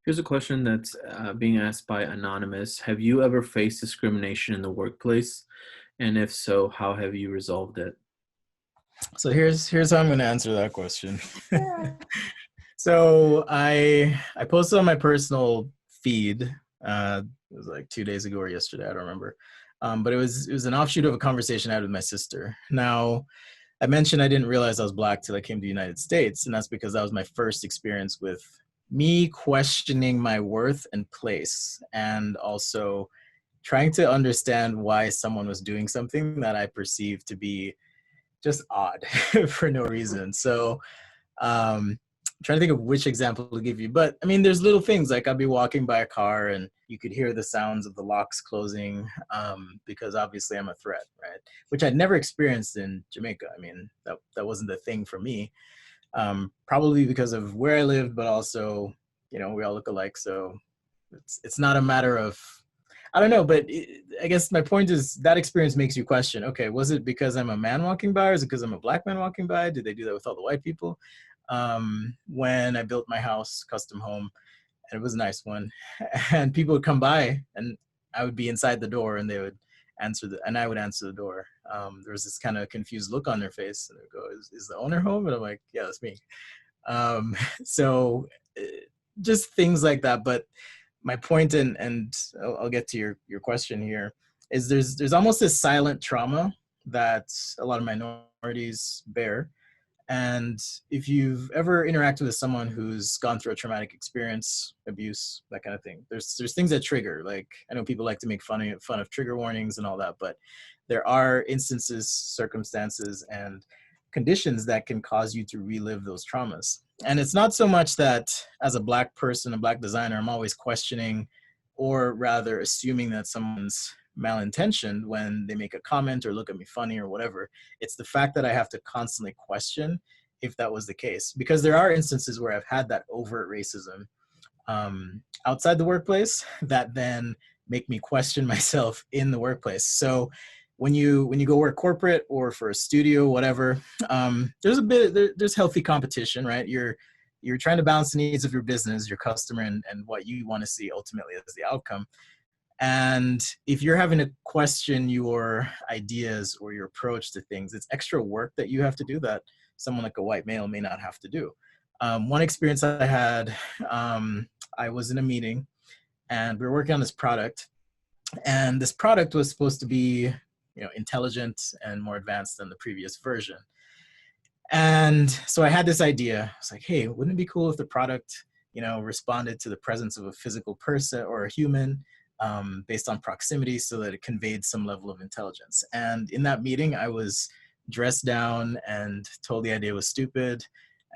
Here's a question that's being asked by Anonymous. Have you ever faced discrimination in the workplace? And if so, how have you resolved it? So here's how I'm going to answer that question. Yeah. So I posted on my personal feed. It was like 2 days ago or yesterday. I don't remember. But it was an offshoot of a conversation I had with my sister. Now, I mentioned I didn't realize I was Black till I came to the United States, and that's because that was my first experience with me questioning my worth and place, and also trying to understand why someone was doing something that I perceived to be just odd for no reason. So I'm trying to think of which example to give you, but I mean, there's little things like I'd be walking by a car and you could hear the sounds of the locks closing because obviously I'm a threat, right? Which I'd never experienced in Jamaica. I mean, that wasn't the thing for me, probably because of where I lived, but also, we all look alike. So it's not a matter of, I don't know, but I guess my point is that experience makes you question, okay, was it because I'm a man walking by, or is it because I'm a Black man walking by? Did they do that with all the white people? When I built my house, custom home, and it was a nice one, and people would come by and I would be inside the door and they would and I would answer the door. There was this kind of confused look on their face and they would go, is the owner home? And I'm like, yeah, that's me. So just things like that. But my point, and I'll get to your question here, is there's almost this silent trauma that a lot of minorities bear. And if you've ever interacted with someone who's gone through a traumatic experience, abuse, that kind of thing, there's things that trigger. Like, I know people like to make fun of trigger warnings and all that, but there are instances, circumstances, and conditions that can cause you to relive those traumas. And it's not so much that as a Black person, a Black designer, I'm always questioning or rather assuming that someone's malintentioned when they make a comment or look at me funny or whatever. It's the fact that I have to constantly question if that was the case, because there are instances where I've had that overt racism outside the workplace that then make me question myself in the workplace. So when you go work corporate or for a studio, whatever, there's healthy competition, right? You're trying to balance the needs of your business, your customer, and what you want to see ultimately as the outcome. And if you're having to question your ideas or your approach to things, it's extra work that you have to do that someone like a white male may not have to do. One experience I had, I was in a meeting and we were working on this product, and this product was supposed to be, intelligent and more advanced than the previous version. And so I had this idea. I was like, hey, wouldn't it be cool if the product, responded to the presence of a physical person or a human based on proximity so that it conveyed some level of intelligence. And in that meeting, I was dressed down and told the idea was stupid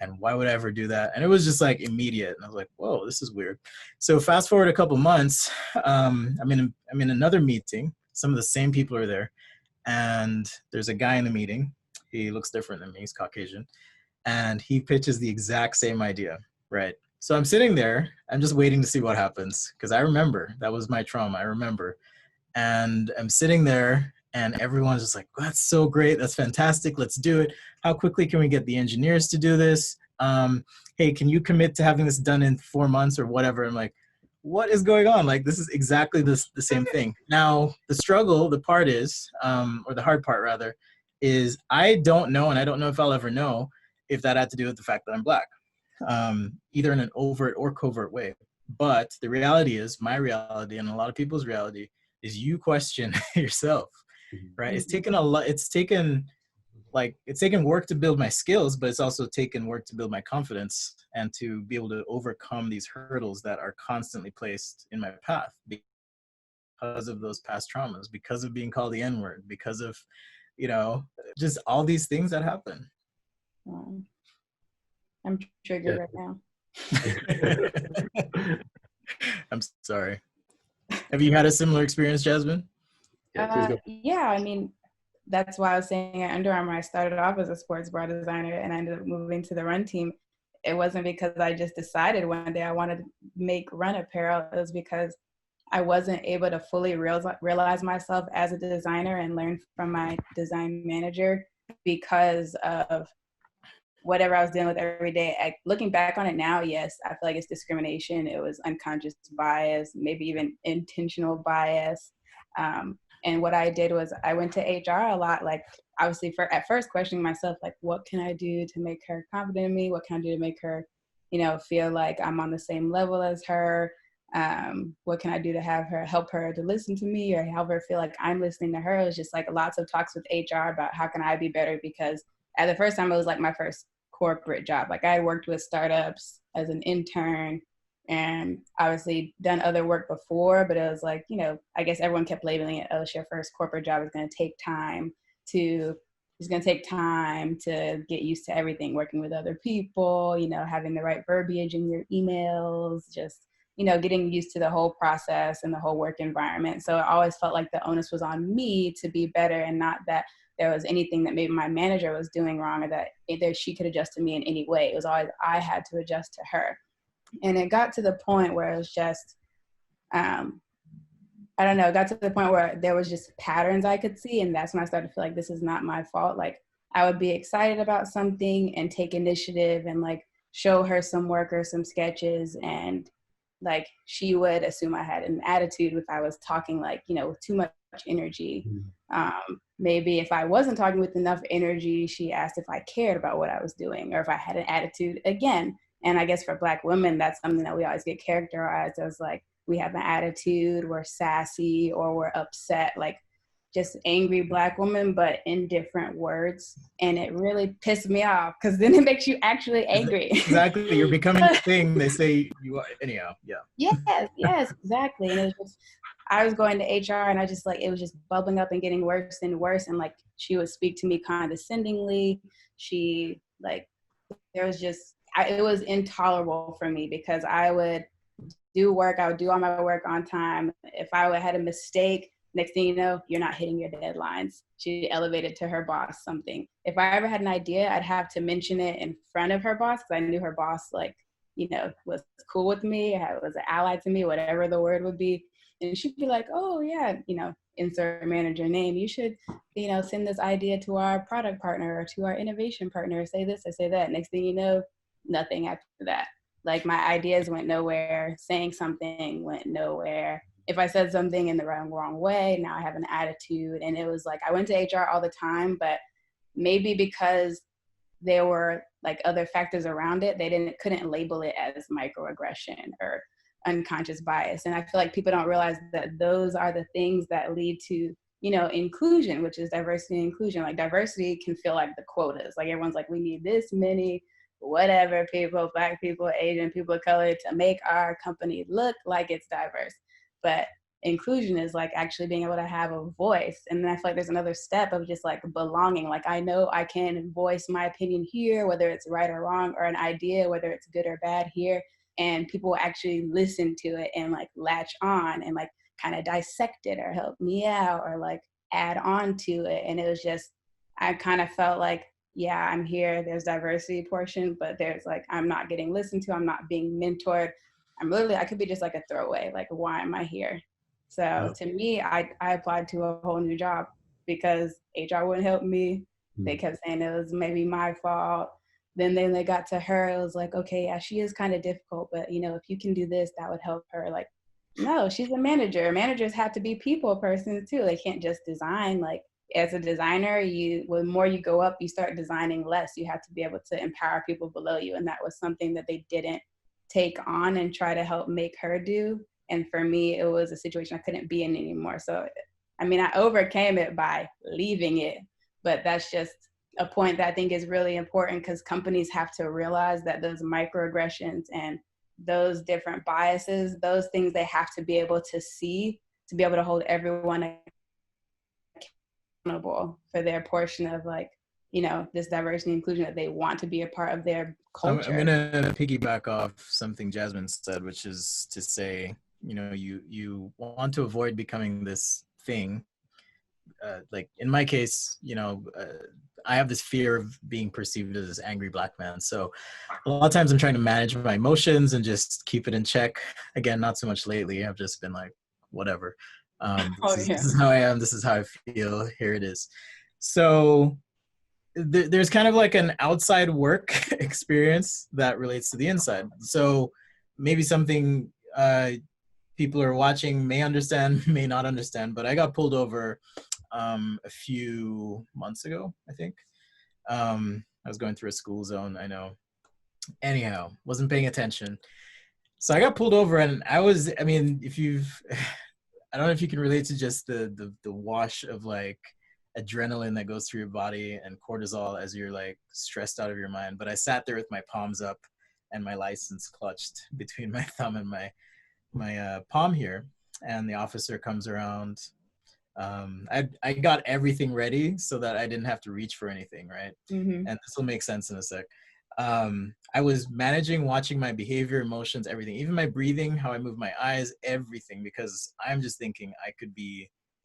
and why would I ever do that? And it was just like immediate. And I was like, whoa, this is weird. So fast forward a couple months, I'm in another meeting. Some of the same people are there. And there's a guy in the meeting. He looks different than me. He's Caucasian. And he pitches the exact same idea, right? So I'm sitting there, I'm just waiting to see what happens because I remember, that was my trauma, I remember. And I'm sitting there and everyone's just like, oh, that's so great, that's fantastic, let's do it. How quickly can we get the engineers to do this? Hey, can you commit to having this done in 4 months or whatever? I'm like, what is going on? Like, this is exactly the same thing. Now, the struggle, the part is, or the hard part rather, is I don't know, and I don't know if I'll ever know, if that had to do with the fact that I'm Black. Either in an overt or covert way. But the reality is, my reality and a lot of people's reality is you question yourself, right? It's taken a lot, it's taken work to build my skills, but it's also taken work to build my confidence and to be able to overcome these hurdles that are constantly placed in my path because of those past traumas, because of being called the N-word, because of, just all these things that happen. I'm triggered right now. I'm sorry. Have you had a similar experience, Jasmine? Yeah, I mean, that's why I was saying at Under Armour, I started off as a sports bra designer and I ended up moving to the run team. It wasn't because I just decided one day I wanted to make run apparel. It was because I wasn't able to fully realize myself as a designer and learn from my design manager because of whatever I was dealing with every day. Looking back on it now, yes, I feel like it's discrimination. It was unconscious bias, maybe even intentional bias. And what I did was I went to HR a lot, like obviously at first questioning myself, like, what can I do to make her confident in me? What can I do to make her, feel like I'm on the same level as her? What can I do to help her to listen to me, or help her feel like I'm listening to her? It was just like lots of talks with HR about how can I be better, because at the first time it was like my first corporate job. Like I worked with startups as an intern and obviously done other work before, but it was like, I guess everyone kept labeling it, oh, it's your first corporate job. It's going to take time to get used to everything, working with other people, having the right verbiage in your emails, just, getting used to the whole process and the whole work environment. So it always felt like the onus was on me to be better, and not that there was anything that maybe my manager was doing wrong, or that either she could adjust to me in any way. It was always I had to adjust to her. And it got to the point where it was just, I don't know, it got to the point where there was just patterns I could see. And that's when I started to feel like this is not my fault. Like I would be excited about something and take initiative and like show her some work or some sketches. And like, she would assume I had an attitude if I was talking like, with too much energy. Maybe if I wasn't talking with enough energy, she asked if I cared about what I was doing, or if I had an attitude again. And I guess for Black women, that's something that we always get characterized as, like, we have an attitude, we're sassy, or we're upset, like just angry Black women, but in different words. And it really pissed me off, because then it makes you actually angry. Exactly. You're becoming the thing they say you are. Anyhow, yeah. Yes, exactly. And it was just, I was going to HR and I just like, it was just bubbling up and getting worse and worse. And like, she would speak to me condescendingly. She like, there was just, it was intolerable for me, because I would do work. I would do all my work on time. If I had a mistake, next thing you know, you're not hitting your deadlines. She elevated to her boss something. If I ever had an idea, I'd have to mention it in front of her boss, because I knew her boss, like, was cool with me, was an ally to me, whatever the word would be. And she'd be like, oh yeah, insert manager name, you should, send this idea to our product partner or to our innovation partner, say this or say that. Next thing you know, nothing after that. Like my ideas went nowhere, saying something went nowhere. If I said something in the wrong way, now I have an attitude. And it was like, I went to HR all the time, but maybe because there were like other factors around it, they couldn't label it as microaggression or unconscious bias. And I feel like people don't realize that those are the things that lead to, inclusion, which is diversity and inclusion. Like diversity can feel like the quotas. Like everyone's like, we need this many, whatever people, Black people, Asian people of color, to make our company look like it's diverse. But inclusion is like actually being able to have a voice. And then I feel like there's another step of just like belonging. Like I know I can voice my opinion here, whether it's right or wrong, or an idea, whether it's good or bad here. And people will actually listen to it and like latch on and like kind of dissect it or help me out or like add on to it. And it was just, I kind of felt like, yeah, I'm here, there's diversity portion, but there's like, I'm not getting listened to, I'm not being mentored. I could be just like a throwaway, like, why am I here? So to me, I applied to a whole new job because HR wouldn't help me. They kept saying it was maybe my fault. Then they got to her, it was like, okay, yeah, she is kind of difficult, but if you can do this, that would help her. Like, no, she's a manager. Managers have to be people persons too. They can't just design. Like as a designer, the more you go up, you start designing less. You have to be able to empower people below you. And that was something that they didn't take on and try to help make her do. And for me, it was a situation I couldn't be in anymore. So, I mean, I overcame it by leaving it, but that's just a point that I think is really important, because companies have to realize that those microaggressions and those different biases, those things they have to be able to see to be able to hold everyone accountable for their portion of like, this diversity and inclusion that they want to be a part of their culture. I'm going to piggyback off something Jasmine said, which is to say, you want to avoid becoming this thing. Like in my case, I have this fear of being perceived as this angry Black man. So a lot of times I'm trying to manage my emotions and just keep it in check. Again, not so much lately. I've just been like, whatever. This is how I am. This is how I feel. Here it is. So there's kind of like an outside work experience that relates to the inside. So maybe something people are watching may understand, may not understand, but I got pulled over a few months ago, I think. I was going through a school zone, I know. Anyhow, wasn't paying attention. So I got pulled over, and I mean, if you've, I don't know if you can relate to just the wash of like adrenaline that goes through your body and cortisol as you're like stressed out of your mind. But I sat there with my palms up and my license clutched between my thumb and my palm here, and the officer comes around. I got everything ready so that I didn't have to reach for anything, right? Mm-hmm. And this will make sense in a sec. I was managing, watching my behavior, emotions, everything, even my breathing, how I move my eyes, everything, because I'm just thinking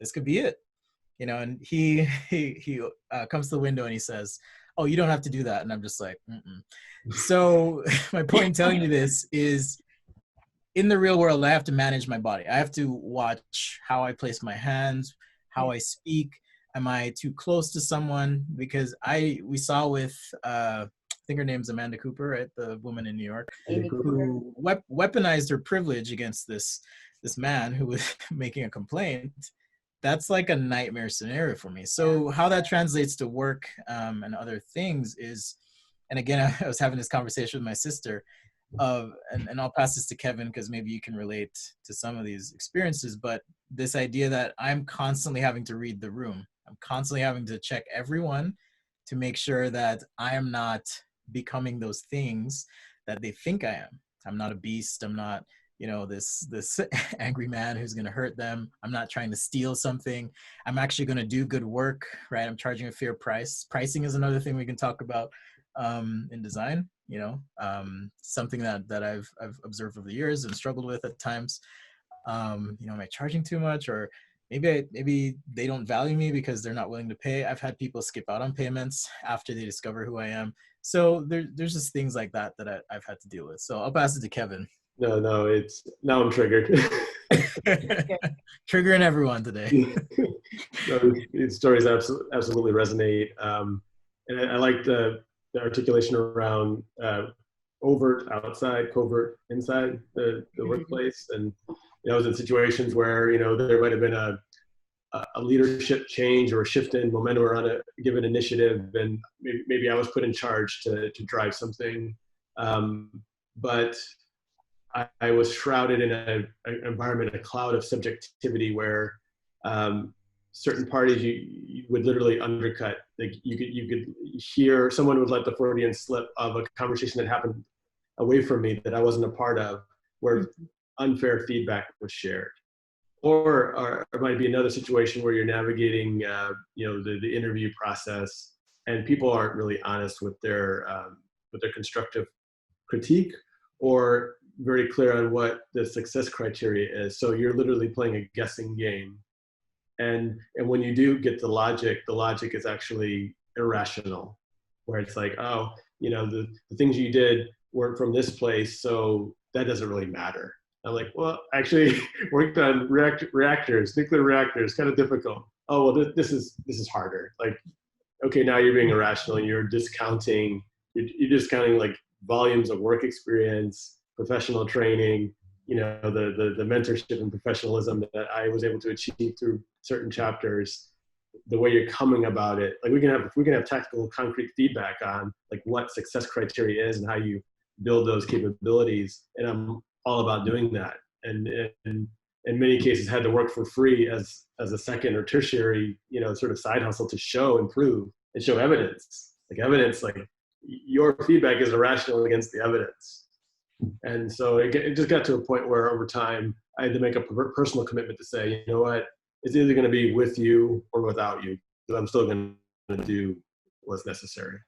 this could be it, you know. And he comes to the window and he says, "Oh, you don't have to do that." And I'm just like, mm-mm. So my point in telling you this is, in the real world, I have to manage my body. I have to watch how I place my hands, how I speak. Am I too close to someone? Because we saw with, I think her name's Amanda Cooper, right? The woman in New York, who weaponized her privilege against this man who was making a complaint. That's like a nightmare scenario for me. So how that translates to work and other things is, and again, I was having this conversation with my sister, and I'll pass this to Kevin because maybe you can relate to some of these experiences, but this idea that I'm constantly having to read the room. I'm constantly having to check everyone to make sure that I am not becoming those things that they think I am. I'm not a beast. I'm not, you know, this angry man who's going to hurt them. I'm not trying to steal something. I'm actually going to do good work, right? I'm charging a fair price. Pricing is another thing we can talk about in design, you know, something that I've observed over the years and struggled with at times. You know, am I charging too much, or maybe they don't value me because they're not willing to pay? I've had people skip out on payments after they discover who I am. So there's just things like that I've had to deal with. So I'll pass it to Kevin. No, now I'm triggered. Triggering everyone today. No, these stories absolutely resonate. And I like the articulation around overt outside, covert inside the workplace. And I was in situations where, there might have been a leadership change or a shift in momentum around a given initiative, and maybe I was put in charge to drive something. But I was shrouded in an environment, a cloud of subjectivity where certain parties you would literally undercut. Like you could hear someone would let the Freudian slip of a conversation that happened away from me that I wasn't a part of, where unfair feedback was shared. Or it might be another situation where you're navigating, the interview process, and people aren't really honest with their constructive critique, or very clear on what the success criteria is. So you're literally playing a guessing game. And when you do get the logic is actually irrational, where it's like, oh, the things you did weren't from this place, so that doesn't really matter. I'm like, well, actually worked on reactors, nuclear reactors, kind of difficult. Oh, well, this is harder. Like, okay, now you're being irrational and you're discounting like volumes of work experience, professional training, the mentorship and professionalism that I was able to achieve through certain chapters, the way you're coming about it. Like we can have tactical, concrete feedback on like what success criteria is and how you build those capabilities. And I'm all about doing that. And in many cases had to work for free as a second or tertiary, sort of side hustle to show and prove and show evidence. Like your feedback is irrational against the evidence. And so it just got to a point where over time I had to make a personal commitment to say, you know what, it's either going to be with you or without you, because I'm still going to do what's necessary.